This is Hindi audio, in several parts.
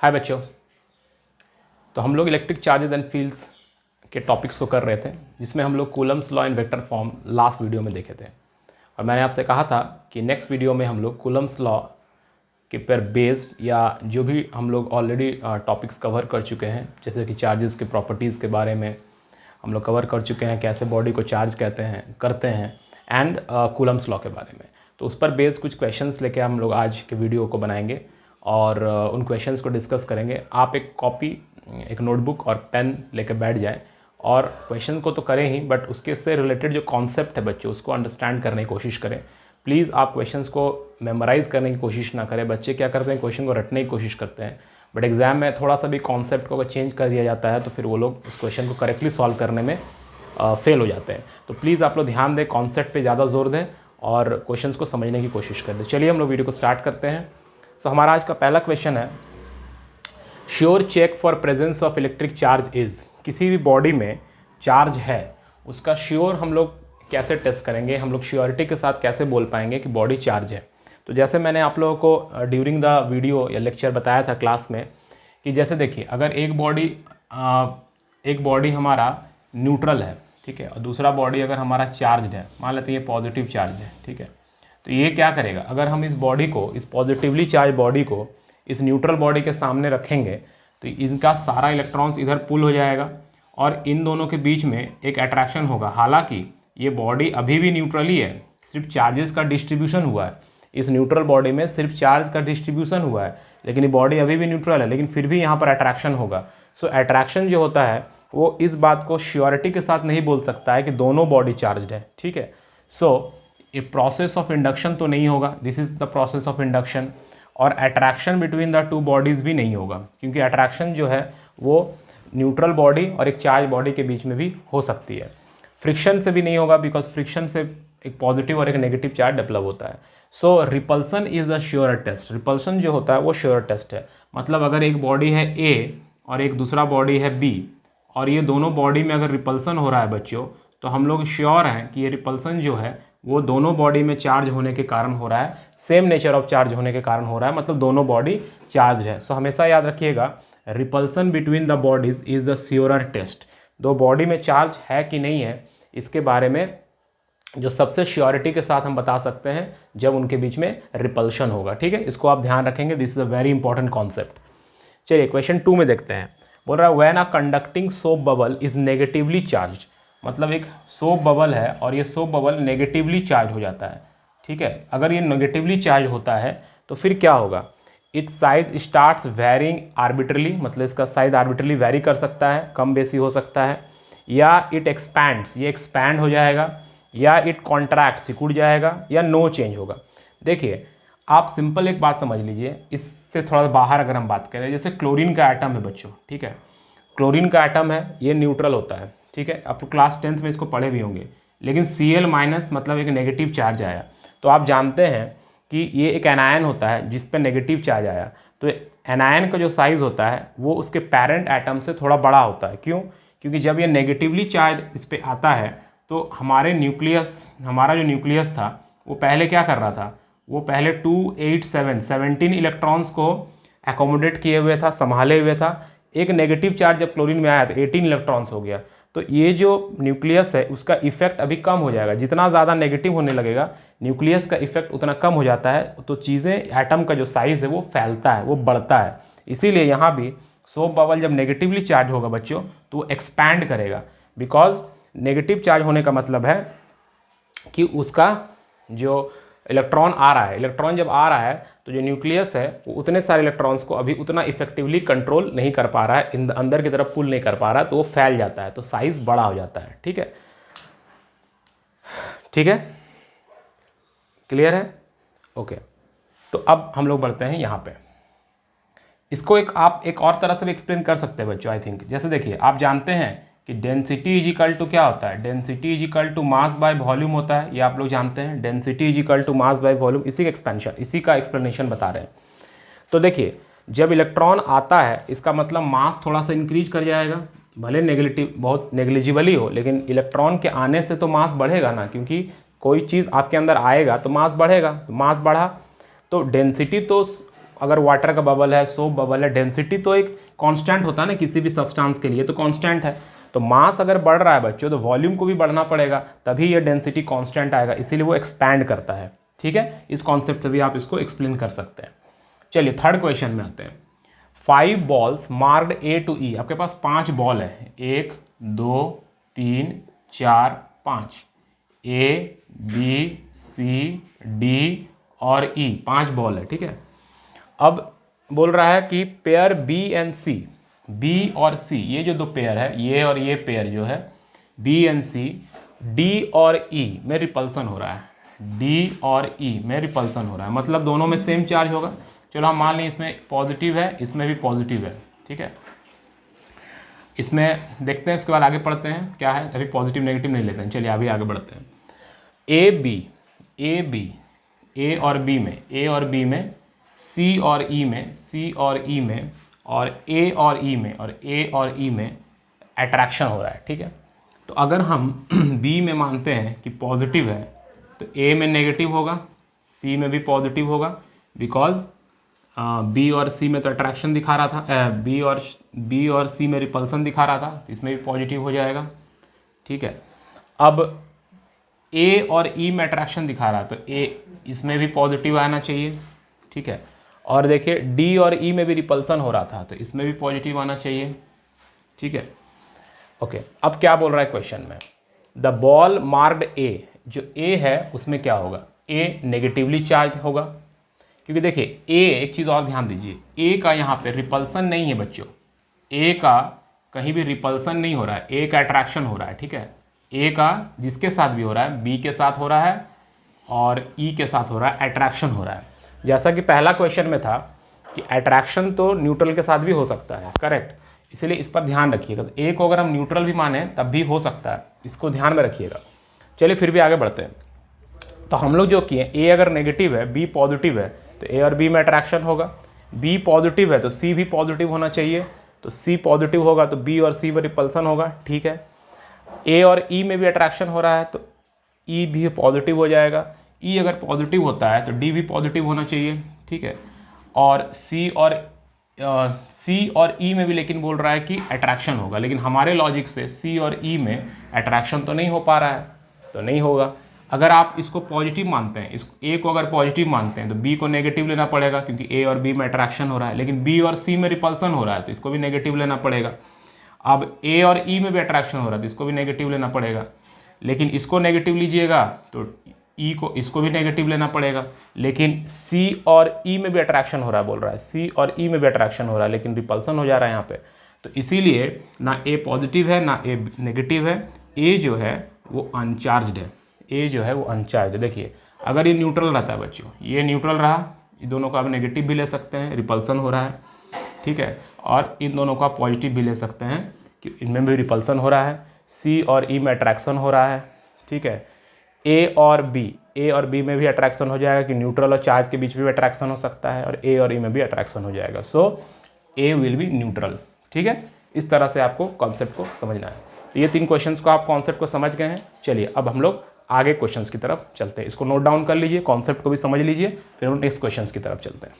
हाय बच्चों। तो हम लोग इलेक्ट्रिक चार्जेस एंड फील्ड्स के टॉपिक्स को कर रहे थे, जिसमें हम लोग Coulomb's law in vector form last video में देखे थे। और मैंने आपसे कहा था कि नेक्स्ट वीडियो में हम लोग कूलम्स लॉ के पर बेस्ड या जो भी हम लोग ऑलरेडी टॉपिक्स कवर कर चुके हैं, जैसे कि चार्जेस के प्रॉपर्टीज़ के बारे में हम लोग कवर कर चुके हैं, कैसे बॉडी को चार्ज करते हैं एंड कूलम्स लॉ के बारे में। तो उस पर बेस्ड कुछ क्वेश्चंस लेके हम लोग आज के वीडियो को बनाएंगे और उन क्वेश्चंस को डिस्कस करेंगे। आप एक कॉपी, एक नोटबुक और पेन लेके बैठ जाएं और क्वेश्चन को तो करें ही, बट उसके से रिलेटेड जो कॉन्सेप्ट है बच्चों, उसको अंडरस्टैंड करने की कोशिश करें। प्लीज़ आप क्वेश्चंस को मेमोराइज करने की कोशिश ना करें। बच्चे क्या करते हैं, क्वेश्चन को रटने की कोशिश करते हैं, बट एग्जाम में थोड़ा सा भी कॉन्सेप्ट को अगर चेंज कर दिया जाता है तो फिर वो लोग उस क्वेश्चन को करेक्टली सॉल्व करने में फेल हो जाते हैं। तो प्लीज़ आप लोग ध्यान दें, कॉन्सेप्ट पे ज़्यादा जोर दें और क्वेश्चंस को समझने की कोशिश करें। चलिए हम लोग वीडियो को स्टार्ट करते हैं। तो हमारा आज का पहला क्वेश्चन है, sure check for presence of electric charge is. किसी भी बॉडी में चार्ज है, उसका श्योर हम लोग कैसे टेस्ट करेंगे, हम लोग श्योरिटी के साथ कैसे बोल पाएंगे कि बॉडी चार्ज है। तो जैसे मैंने आप लोगों को ड्यूरिंग द वीडियो या लेक्चर बताया था क्लास में कि जैसे देखिए, अगर एक बॉडी हमारा न्यूट्रल है, ठीक है, और दूसरा बॉडी अगर हमारा चार्ज है, मान लेते हैं ये पॉजिटिव चार्ज है, ठीक है, तो ये क्या करेगा, अगर हम इस बॉडी को, इस पॉजिटिवली चार्ज बॉडी को इस न्यूट्रल बॉडी के सामने रखेंगे तो इनका सारा इलेक्ट्रॉन्स इधर पुल हो जाएगा और इन दोनों के बीच में एक अट्रैक्शन होगा। हालांकि ये बॉडी अभी भी न्यूट्रल ही है, सिर्फ चार्जेस का डिस्ट्रीब्यूशन हुआ है। इस न्यूट्रल बॉडी में सिर्फ चार्ज का डिस्ट्रीब्यूशन हुआ है, लेकिन ये बॉडी अभी भी न्यूट्रल है, लेकिन फिर भी यहाँ पर अट्रैक्शन होगा। सो अट्रैक्शन जो होता है वो इस बात को श्योरिटी के साथ नहीं बोल सकता है कि दोनों बॉडी चार्ज है, ठीक है। सो ये प्रोसेस ऑफ इंडक्शन तो नहीं होगा, this is the process of induction. और attraction between the two bodies भी नहीं होगा, क्योंकि अट्रैक्शन जो है वो न्यूट्रल बॉडी और एक चार्ज बॉडी के बीच में भी हो सकती है। फ्रिक्शन से भी नहीं होगा, बिकॉज फ्रिक्शन से एक पॉजिटिव और एक नेगेटिव चार्ज डेवलप होता है। So repulsion is the sure test. Repulsion जो होता है वो श्योर टेस्ट है। मतलब अगर एक बॉडी है ए और एक दूसरा बॉडी है बी, और ये दोनों बॉडी में अगर रिपल्सन हो रहा है बच्चों, तो हम लोग श्योर हैं कि ये रिपल्सन जो है वो दोनों बॉडी में चार्ज होने के कारण हो रहा है, सेम नेचर ऑफ चार्ज होने के कारण हो रहा है, मतलब दोनों बॉडी चार्ज है। सो हमेशा याद रखिएगा, repulsion between the bodies is the surer test. दो बॉडी में चार्ज है कि नहीं है, इसके बारे में जो सबसे श्योरिटी के साथ हम बता सकते हैं जब उनके बीच में रिपल्शन होगा, ठीक है। इसको आप ध्यान रखेंगे, this is a very important concept. चलिए क्वेश्चन 2 में देखते हैं। बोल रहा है when a conducting soap bubble is negatively charge. मतलब एक सोप बबल है और ये सोप बबल नेगेटिवली चार्ज हो जाता है, ठीक है। अगर ये नेगेटिवली चार्ज होता है तो फिर क्या होगा, it's size starts varying arbitrarily. मतलब इसका साइज आर्बिट्रली वेरी कर सकता है, कम बेसी हो सकता है, या इट एक्सपैंड्स, ये एक्सपैंड हो जाएगा, या इट कॉन्ट्रैक्ट, सिकुड़ जाएगा, या नो चेंज होगा। देखिए आप सिंपल एक बात समझ लीजिए, इससे थोड़ा बाहर अगर हम बात करें, जैसे क्लोरीन का एटम है बच्चों, ठीक है, क्लोरीन का एटम है, ये न्यूट्रल होता है, ठीक है। आप क्लास 10th में इसको पढ़े भी होंगे। लेकिन Cl- मतलब एक नेगेटिव चार्ज आया, तो आप जानते हैं कि ये एक एनायन होता है जिस पर नेगेटिव चार्ज आया, तो एनायन का जो साइज़ होता है वो उसके पेरेंट एटम से थोड़ा बड़ा होता है। क्यों? क्योंकि जब ये नेगेटिवली चार्ज इस पर आता है तो हमारा जो न्यूक्लियस था वो पहले क्या कर रहा था, वो पहले 17 इलेक्ट्रॉन्स को एकोमोडेट किए हुए था, संभाले हुए था। एक नेगेटिव चार्ज जब क्लोरीन में आया तो 18 इलेक्ट्रॉन्स हो गया। तो ये जो न्यूक्लियस है उसका इफेक्ट अभी कम हो जाएगा, जितना ज़्यादा नेगेटिव होने लगेगा न्यूक्लियस का इफेक्ट उतना कम हो जाता है। तो चीज़ें, एटम का जो साइज़ है वो फैलता है, वो बढ़ता है। इसीलिए यहाँ भी सोप बबल जब नेगेटिवली चार्ज होगा बच्चों तो वो एक्सपैंड करेगा, बिकॉज नेगेटिव चार्ज होने का मतलब है कि उसका जो इलेक्ट्रॉन आ रहा है, इलेक्ट्रॉन जब आ रहा है तो जो न्यूक्लियस है वो उतने सारे इलेक्ट्रॉन्स को अभी उतना इफेक्टिवली कंट्रोल नहीं कर पा रहा है, अंदर की तरफ पुल नहीं कर पा रहा है, तो वो फैल जाता है, तो साइज बड़ा हो जाता है, ठीक है, ठीक है, क्लियर है, ओके। तो अब हम लोग बढ़ते हैं यहाँ पे। इसको आप एक और तरह से भी एक्सप्लेन कर सकते हैं बच्चों, आई थिंक। जैसे देखिए, आप जानते हैं कि डेंसिटी इज इक्वल टू क्या होता है, density is equal to mass by volume होता है, ये आप लोग जानते हैं, density is equal to mass by volume. इसी का एक्सप्लेनेशन बता रहे हैं। तो देखिए, जब इलेक्ट्रॉन आता है इसका मतलब मास थोड़ा सा इंक्रीज कर जाएगा, भले बहुत नेग्लिजिबल हो, लेकिन इलेक्ट्रॉन के आने से तो मास बढ़ेगा ना, क्योंकि कोई चीज़ आपके अंदर आएगा तो मास बढ़ेगा, तो मास बढ़ा तो डेंसिटी तो अगर वाटर का बबल है, सोप बबल है, डेंसिटी तो एक कांस्टेंट होता है ना किसी भी सब्सटेंस के लिए, तो कांस्टेंट है। तो मास अगर बढ़ रहा है बच्चों तो वॉल्यूम को भी बढ़ना पड़ेगा, तभी ये डेंसिटी कांस्टेंट आएगा, इसीलिए वो एक्सपैंड करता है। ठीक है, इस कॉन्सेप्ट से भी आप इसको एक्सप्लेन कर सकते हैं। चलिए थर्ड क्वेश्चन में आते हैं। 5 balls marked A to E, आपके पास 5 बॉल है, 1 2 3 4 5, A B C D और E, 5 बॉल है। ठीक है, अब बोल रहा है कि pair B and C, B और C, ये जो दो पेयर है, ये और ये पेयर जो है B एंड C, D और E में रिपल्सन हो रहा है, D और E में रिपल्सन हो रहा है, मतलब दोनों में सेम चार्ज होगा। चलो हम मान लें इसमें पॉजिटिव है, इसमें भी पॉजिटिव है। ठीक है, इसमें देखते हैं, इसके बाद आगे पढ़ते हैं क्या है, अभी पॉजिटिव नेगेटिव नहीं लेते हैं। चलिए अभी आगे बढ़ते हैं। ए और बी में, ए और बी में, सी और ई में, सी और ई में, और ए और ई में, और ए और ई में अट्रैक्शन हो रहा है। ठीक है, तो अगर हम बी में मानते हैं कि पॉजिटिव है तो ए में नेगेटिव होगा, सी में भी पॉजिटिव होगा, बिकॉज बी और सी में तो अट्रैक्शन दिखा रहा था, बी और सी में रिपल्सन दिखा रहा था, तो इसमें भी पॉजिटिव हो जाएगा। ठीक है, अब ए और ई में अट्रैक्शन दिखा रहा है तो ए, इसमें भी पॉजिटिव आना चाहिए। ठीक है, और देखिए डी और ई में भी रिपल्सन हो रहा था तो इसमें भी पॉजिटिव आना चाहिए। ठीक है, ओके, अब क्या बोल रहा है क्वेश्चन में, द बॉल मार्क्ड ए, जो ए है उसमें क्या होगा, ए नेगेटिवली चार्ज होगा, क्योंकि देखिए ए, एक चीज़ और ध्यान दीजिए, ए का यहाँ पे रिपल्सन नहीं है बच्चों, ए का कहीं भी रिपल्सन नहीं हो रहा है, ए का अट्रैक्शन हो रहा है। ठीक है, ए का जिसके साथ भी हो रहा है, बी के साथ हो रहा है और ई के साथ हो रहा है, अट्रैक्शन हो रहा है। जैसा कि पहला क्वेश्चन में था कि अट्रैक्शन तो न्यूट्रल के साथ भी हो सकता है, करेक्ट, इसलिए इस पर ध्यान रखिएगा। तो ए को अगर हम न्यूट्रल भी माने तब भी हो सकता है, इसको ध्यान में रखिएगा। चलिए फिर भी आगे बढ़ते हैं। तो हम लोग जो किए, ए अगर नेगेटिव है, बी पॉजिटिव है, तो ए और बी में अट्रैक्शन होगा, बी पॉजिटिव है तो सी भी पॉजिटिव होना चाहिए, तो सी पॉजिटिव होगा तो बी और सी में रिपल्सन होगा। ठीक है, ए और ई में भी अट्रैक्शन हो रहा है तो ई भी पॉजिटिव हो जाएगा, ई अगर पॉजिटिव होता है तो डी भी पॉजिटिव होना चाहिए। ठीक है, और सी और ई में भी लेकिन बोल रहा है कि अट्रैक्शन होगा, लेकिन हमारे लॉजिक से सी और ई में अट्रैक्शन तो नहीं हो पा रहा है, तो नहीं होगा। अगर आप इसको पॉजिटिव मानते हैं, इस ए को अगर पॉजिटिव मानते हैं तो बी को नेगेटिव लेना पड़ेगा, क्योंकि ए और बी में अट्रैक्शन हो रहा है, लेकिन बी और सी में रिपल्सन हो रहा है तो इसको भी नेगेटिव लेना पड़ेगा। अब ए और ई में भी अट्रैक्शन हो रहा है तो इसको भी नेगेटिव लेना पड़ेगा, लेकिन इसको नेगेटिव लीजिएगा तो ई को, इसको भी नेगेटिव लेना पड़ेगा, लेकिन सी और ई में भी अट्रैक्शन हो रहा है, बोल रहा है सी और ई में भी अट्रैक्शन हो रहा है, लेकिन रिपल्सन हो जा रहा है यहाँ पे, तो इसीलिए ना ए पॉजिटिव है ना ए नेगेटिव है, ए जो है वो अनचार्ज्ड है, ए जो है वो अनचार्ज। देखिए अगर ये न्यूट्रल रहता है बच्चों, ये न्यूट्रल रहा, ये दोनों को आप नेगेटिव भी ले सकते हैं, रिपल्सन हो रहा है। ठीक है, और इन दोनों को आप पॉजिटिव भी ले सकते हैं कि इनमें भी रिपल्सन हो रहा है, सी और ई में अट्रैक्शन हो रहा है। ठीक है, ए और बी में भी अट्रैक्शन हो जाएगा कि न्यूट्रल और चार्ज के बीच में भी अट्रैक्शन हो सकता है, और ए और ई में भी अट्रैक्शन हो जाएगा, सो ए विल बी न्यूट्रल। ठीक है, इस तरह से आपको कॉन्सेप्ट को समझना है। तो ये 3 क्वेश्चंस को आप कॉन्सेप्ट को समझ गए हैं। चलिए अब हम लोग आगे क्वेश्चंस की तरफ चलते हैं, इसको नोट डाउन कर लीजिए, कॉन्सेप्ट को भी समझ लीजिए, फिर हम नेक्स्ट क्वेश्चंस की तरफ चलते हैं।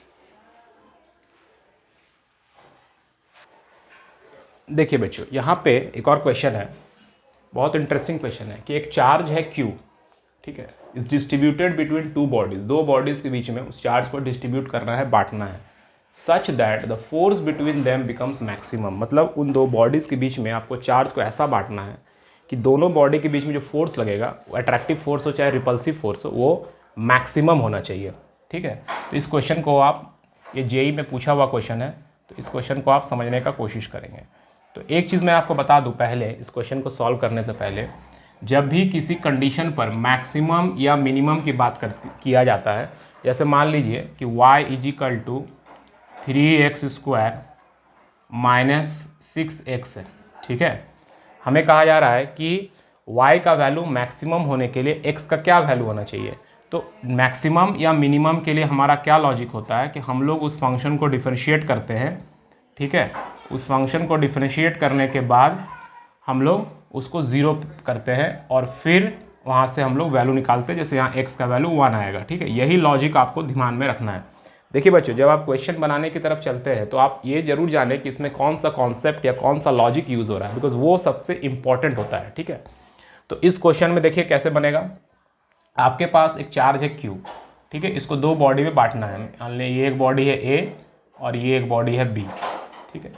देखिए बच्चों, यहाँ पे एक और क्वेश्चन है, बहुत इंटरेस्टिंग क्वेश्चन है कि एक चार्ज है Q, ठीक है, is distributed between 2 bodies, 2 bodies के बीच में उस चार्ज को डिस्ट्रीब्यूट करना है, बांटना है, such that the force between them becomes maximum, मतलब उन 2 बॉडीज के बीच में आपको चार्ज को ऐसा बांटना है कि दोनों बॉडी के बीच में जो फोर्स लगेगा, वो अट्रैक्टिव फोर्स हो चाहे रिपल्सिव फोर्स हो, वो मैक्सिमम होना चाहिए। ठीक है, तो इस क्वेश्चन को आप, ये जेई में पूछा हुआ क्वेश्चन है, तो इस क्वेश्चन को आप समझने का कोशिश करेंगे। तो एक चीज़ मैं आपको बता दूं पहले, इस क्वेश्चन को सॉल्व करने से पहले, जब भी किसी कंडीशन पर मैक्सिमम या मिनिमम की बात किया जाता है, जैसे मान लीजिए कि y = 3x² - 6x है, ठीक है, हमें कहा जा रहा है कि y का वैल्यू मैक्सिमम होने के लिए x का क्या वैल्यू होना चाहिए। तो मैक्सिमम या मिनिमम के लिए हमारा क्या लॉजिक होता है कि हम लोग उस फंक्शन को डिफरेंशिएट करते हैं, ठीक है, उस फंक्शन को डिफरेंशिएट करने के बाद हम लोग उसको 0 करते हैं और फिर वहाँ से हम लोग वैल्यू निकालते हैं, जैसे यहाँ x का वैल्यू 1 आएगा। ठीक है, यही लॉजिक आपको ध्यान में रखना है। देखिए बच्चों, जब आप क्वेश्चन बनाने की तरफ चलते हैं तो आप ये जरूर जानें कि इसमें कौन सा कॉन्सेप्ट या कौन सा लॉजिक यूज हो रहा है, बिकॉज वो सबसे इंपॉर्टेंट होता है। ठीक है, तो इस क्वेश्चन में देखिए कैसे बनेगा। आपके पास एक चार्ज है Q, ठीक है, इसको दो बॉडी में बांटना है। मान लें ये एक बॉडी है A और ये एक बॉडी है B, ठीक है,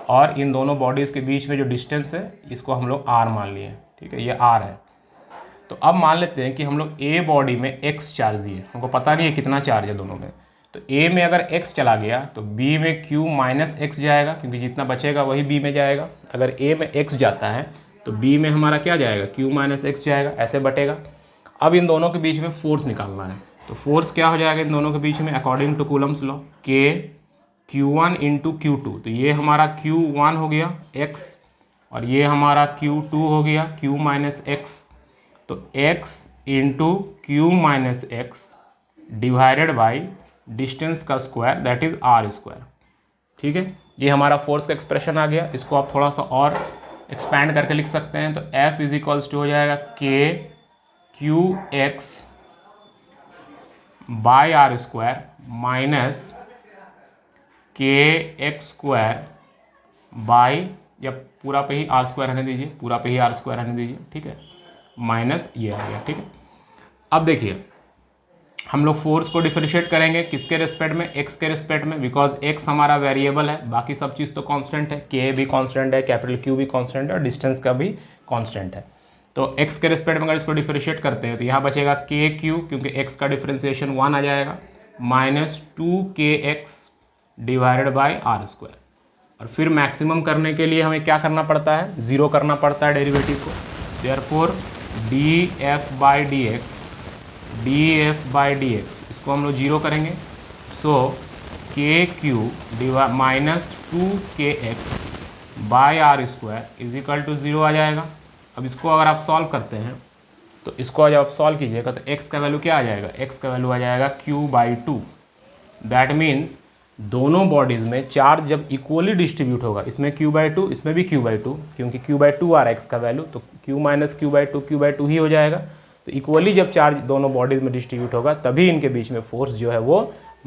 और इन दोनों बॉडीज़ के बीच में जो डिस्टेंस है इसको हम लोग R मान लिए, ठीक है, ये R है। तो अब मान लेते हैं कि हम लोग A बॉडी में X चार्ज दिए, हमको पता नहीं है कितना चार्ज है दोनों में, तो A में अगर X चला गया तो B में Q माइनस X जाएगा, क्योंकि जितना बचेगा वही B में जाएगा। अगर A में X जाता है तो B में हमारा क्या जाएगा, Q माइनस X जाएगा, ऐसे बटेगा। अब इन दोनों के बीच में फोर्स निकालना है, तो फोर्स क्या हो जाएगा इन दोनों के बीच में, according to Coulomb's law, K Q1 into Q2, तो ये हमारा Q1 हो गया X और ये हमारा Q2 हो गया Q माइनस X, तो X into Q minus X divided by distance का square, that is R square. ठीक है, ये हमारा फोर्स का एक्सप्रेशन आ गया। इसको आप थोड़ा सा और एक्सपैंड करके लिख सकते हैं, तो F इज इक्वल्स टू हो जाएगा K Q X by R square minus के एक्स स्क्वायर बाई, या पूरा पे ही आर स्क्वायर रहने दीजिए, पूरा पे ही आर स्क्वायर रहने दीजिए, ठीक है, माइनस ये आ गया। ठीक है, अब देखिए हम लोग फोर्स को डिफरेंशिएट करेंगे किसके रेस्पेक्ट में, एक्स के रेस्पेक्ट में, बिकॉज एक्स हमारा वेरिएबल है, बाकी सब चीज़ तो कांस्टेंट है, के भी कांस्टेंट है, कैपिटल क्यू भी कांस्टेंट है और डिस्टेंस का भी कांस्टेंट है। तो एक्स के रेस्पेक्ट में अगर इसको डिफरेंशिएट करते हैं तो यहाँ बचेगा के क्यू, क्योंकि एक्स का डिफरेंशिएशन 1 आ जाएगा, minus 2kx divided by R square. और फिर मैक्सिमम करने के लिए हमें क्या करना पड़ता है, जीरो करना पड़ता है डेरिवेटिव को। Therefore D F by D X, इसको हम लोग जीरो करेंगे, so K Q minus 2kx by R square is equal to zero आ जाएगा। अब इसको अगर आप सॉल्व करते हैं तो इसको जब आप सॉल्व कीजिएगा तो x का वैल्यू क्या आ जाएगा, x का वैल्यू आ जाएगा q/2। दैट मीन्स दोनों बॉडीज़ में चार्ज जब इक्वली डिस्ट्रीब्यूट होगा, इसमें q/2 इसमें भी q/2, क्योंकि q/2 आ रहा है x का वैल्यू, तो q माइनस q/2 ही हो जाएगा। तो इक्वली जब चार्ज दोनों बॉडीज़ में डिस्ट्रीब्यूट होगा तभी इनके बीच में फोर्स जो है वो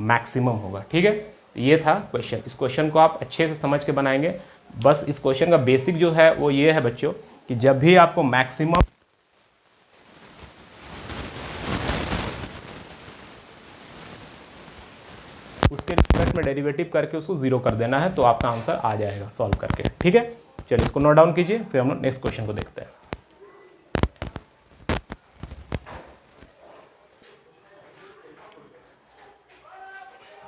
मैक्सिमम होगा। ठीक है, तो ये था क्वेश्चन। इस क्वेश्चन को आप अच्छे से समझ के बनाएंगे। बस इस क्वेश्चन का बेसिक जो है वो ये है बच्चों कि जब भी आपको मैक्सिमम उसके रिस्पेक्ट में डेरिवेटिव करके उसको जीरो कर देना है, तो आपका आंसर आ जाएगा सॉल्व करके। ठीक है, चलिए इसको नोट डाउन कीजिए, फिर हम लोग नेक्स्ट क्वेश्चन को देखते हैं।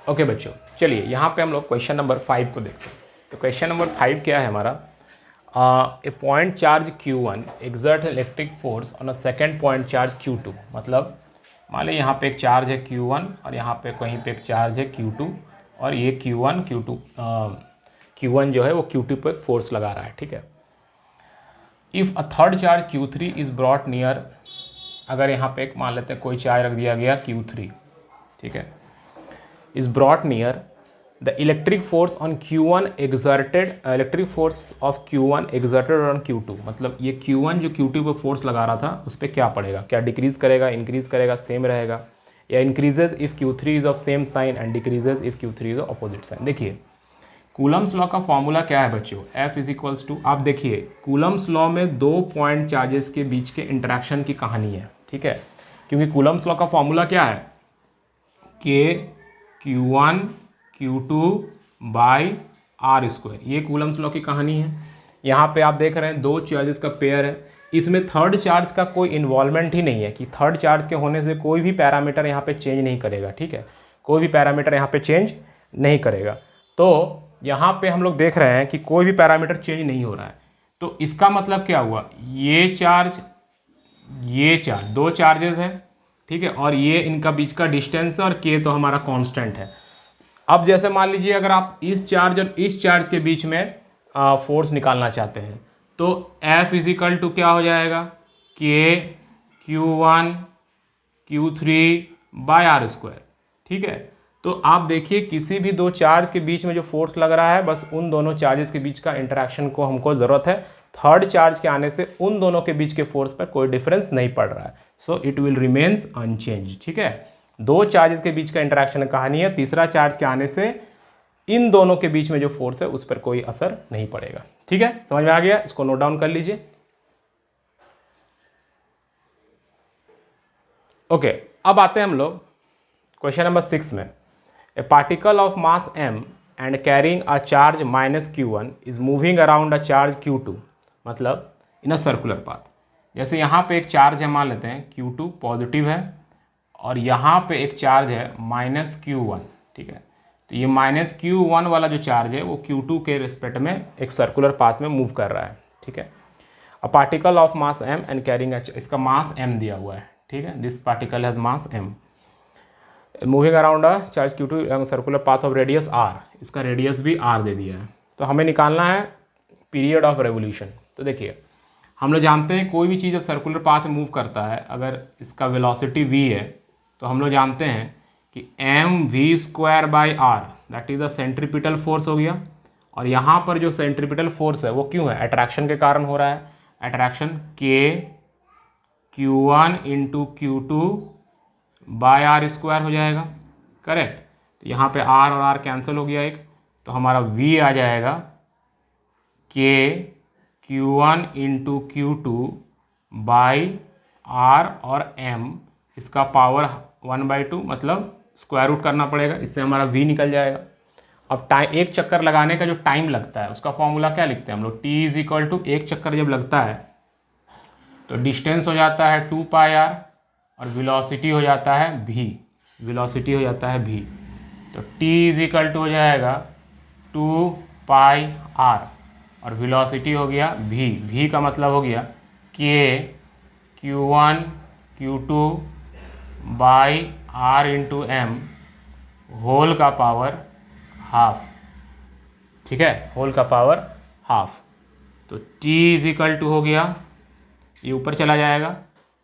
ओके बच्चों, चलिए यहाँ पे हम लोग क्वेश्चन नंबर 5 को देखते हैं। तो क्वेश्चन नंबर 5 क्या है हमारा, a point charge Q1 exert electric force on a second point charge Q2। मतलब मान लीजिए यहाँ पे एक चार्ज है Q1 और यहाँ पे कहीं पे एक चार्ज है Q2, और ये Q1 जो है वो Q2 पे फोर्स लगा रहा है। ठीक है, if a third charge Q3 is brought near, अगर यहाँ पे एक मान लेते हैं कोई चार्ज रख दिया गया Q3, ठीक है, is brought near, the electric force on Q1 exerted, electric force of Q1 exerted on Q2, मतलब ये Q1 जो Q2 पे फोर्स लगा रहा था उस पर क्या पड़ेगा, क्या डिक्रीज करेगा, इंक्रीज करेगा, सेम रहेगा, या increases if Q3 is of same sign and decreases if Q3 is of opposite sign. देखिए कूलम्स लॉ का फॉर्मूला क्या है बच्चों, F इज इक्वल्स टू, आप देखिए कूलम्स लॉ में दो पॉइंट चार्जेस के बीच के इंटरेक्शन की कहानी है। ठीक है, क्योंकि कूलम्स लॉ का फॉर्मूला क्या है, K Q1 Q2 by R square, ये कूलम्स लॉ की कहानी है। यहाँ पे आप देख रहे हैं दो चार्जेस का पेयर है, इसमें थर्ड चार्ज का कोई इन्वॉल्वमेंट ही नहीं है, कि थर्ड चार्ज के होने से कोई भी पैरामीटर यहाँ पे चेंज नहीं करेगा। ठीक है, कोई भी पैरामीटर यहाँ पे चेंज नहीं करेगा। तो यहाँ पे हम लोग देख रहे हैं कि कोई भी पैरामीटर चेंज नहीं हो रहा है, तो इसका मतलब क्या हुआ, ये चार्ज दो चार्जेस है, ठीक है, और ये इनका बीच का डिस्टेंस है, और के तो हमारा कांस्टेंट है। अब जैसे मान लीजिए अगर आप इस चार्ज और इस चार्ज के बीच में फोर्स निकालना चाहते हैं, तो F इजिकल टू क्या हो जाएगा, के Q1 Q3 bye are square. ठीक है, तो आप देखिए किसी भी दो चार्ज के बीच में जो फोर्स लग रहा है, बस उन दोनों चार्जेस के बीच का इंटरेक्शन को हमको ज़रूरत है। थर्ड चार्ज के आने से उन दोनों के बीच के फोर्स पर कोई डिफरेंस नहीं पड़ रहा है, so it will remains unchange. ठीक है, दो चार्जेस के बीच का इंटरेक्शन कहानी है, तीसरा चार्ज के आने से इन दोनों के बीच में जो फोर्स है उस पर कोई असर नहीं पड़ेगा। ठीक है, समझ में आ गया? इसको नोट डाउन कर लीजिए। ओके, अब आते हैं हम लोग क्वेश्चन नंबर 6 में। ए particle of mass m and carrying a charge -q1 is moving around a charge q2, मतलब इन अ सर्कुलर पाथ। जैसे यहाँ पे एक चार्ज है, मान लेते हैं q2 पॉजिटिव है और यहाँ पे एक चार्ज है -q1। ठीक है, तो ये -q1 वाला जो चार्ज है वो q2 के रिस्पेक्ट में एक सर्कुलर पाथ में मूव कर रहा है। ठीक है, a particle of mass m and carrying इसका मास m दिया हुआ है। ठीक है, this particle has mass m moving around a charge q2 circular path of radius r, इसका रेडियस भी r दे दिया है। तो हमें निकालना है पीरियड ऑफ रेवोल्यूशन। तो देखिए, हम लोग जानते हैं कोई भी चीज़ जब सर्कुलर पाथ में मूव करता है, अगर इसका वेलोसिटी v है तो हम लोग जानते हैं कि mv²/r that is the centripetal force हो गया। और यहाँ पर जो सेंट्रीपिटल फोर्स है वो क्यों है? अट्रैक्शन के कारण हो रहा है। Attraction k q1 into q2/r² हो जाएगा, करेक्ट। तो यहाँ पे r और r कैंसिल हो गया एक, तो हमारा v आ जाएगा k q1 इंटू q2/r और m, इसका पावर 1/2, मतलब स्क्वायर रूट करना पड़ेगा, इससे हमारा v निकल जाएगा। अब टाइम, एक चक्कर लगाने का जो टाइम लगता है उसका फॉर्मूला क्या लिखते हैं हम लोग? t = एक चक्कर जब लगता है तो डिस्टेंस हो जाता है 2πr और वेलोसिटी हो जाता है v, वेलोसिटी हो जाता है v। तो t = हो जाएगा 2πr और वेलोसिटी हो गया v। v का मतलब हो गया k q1 q2/r into m whole का पावर हाफ। ठीक है, होल का पावर हाफ। तो t = हो गया, ये ऊपर चला जाएगा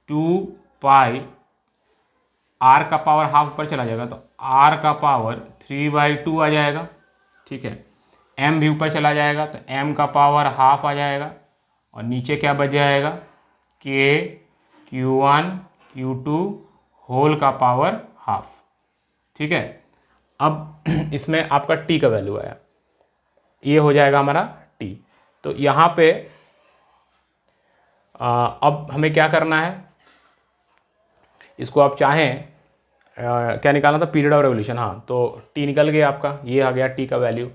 2π, r का पावर हाफ ऊपर चला जाएगा तो r का पावर 3/2 आ जाएगा। ठीक है, m भी ऊपर चला जाएगा तो m का पावर हाफ आ जाएगा और नीचे क्या बच जाएगा? k q1 q2 होल का पावर हाफ। ठीक है, अब इसमें आपका t का वैल्यू आया, ये हो जाएगा हमारा t। तो यहाँ पे अब हमें क्या करना है, इसको आप चाहें क्या निकालना था? Period of revolution. हाँ, तो t निकल गया आपका, ये आ गया t का वैल्यू।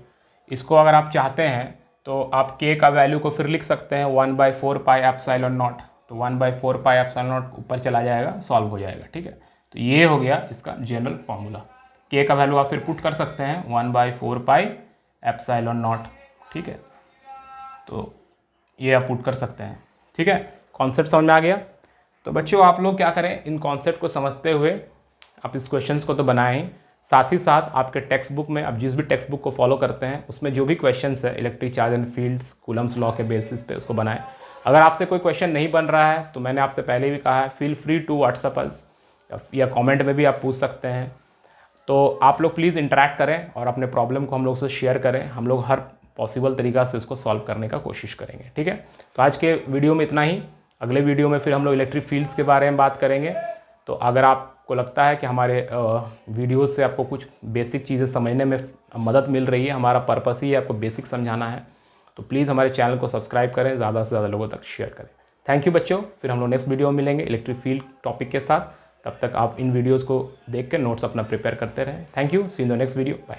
इसको अगर आप चाहते हैं तो आप k का वैल्यू को फिर लिख सकते हैं 1/4πε0। तो 1/4πε0 ऊपर चला जाएगा, सॉल्व हो जाएगा। ठीक है, तो ये हो गया इसका जनरल फॉर्मूला। k का वैल्यू आप फिर पुट कर सकते हैं 1/4πε0। ठीक है, तो ये आप पुट कर सकते हैं। ठीक है, कॉन्सेप्ट समझ में आ गया? तो बच्चों आप लोग क्या करें, इन कॉन्सेप्ट को समझते हुए आप इस क्वेश्चंस को तो बनाएं, साथ ही साथ आपके टेक्स्ट बुक में, आप जिस भी टेक्स्ट बुक को फॉलो करते हैं उसमें जो भी क्वेश्चंस है electric charge and fields Coulomb's law के बेसिस पे उसको बनाएं। अगर आपसे कोई क्वेश्चन नहीं बन रहा है तो मैंने आपसे पहले भी कहा है, फील फ्री टू व्हाट्सअप अस या कॉमेंट में भी आप पूछ सकते हैं। तो आप लोग प्लीज़ इंटरेक्ट करें और अपने प्रॉब्लम को हम लोग से शेयर करें, हम लोग हर पॉसिबल तरीका से इसको सॉल्व करने का कोशिश करेंगे। ठीक है, तो आज के वीडियो में इतना ही। अगले वीडियो में फिर हम लोग इलेक्ट्रिक फील्ड्स के बारे में बात करेंगे। तो अगर आपको लगता है कि हमारे वीडियो से आपको कुछ बेसिक चीज़ें समझने में मदद मिल रही है, हमारा पर्पस ही है आपको बेसिक समझाना है, तो प्लीज़ हमारे चैनल को सब्सक्राइब करें, ज़्यादा से ज़्यादा लोगों तक शेयर करें। थैंक यू बच्चों, फिर हम लोग नेक्स्ट वीडियो में मिलेंगे इलेक्ट्रिक फील्ड टॉपिक के साथ। तब तक आप इन वीडियोज़ को देख कर नोट्स अपना प्रिपेयर करते रहें। Thank you, see in the next video, bye.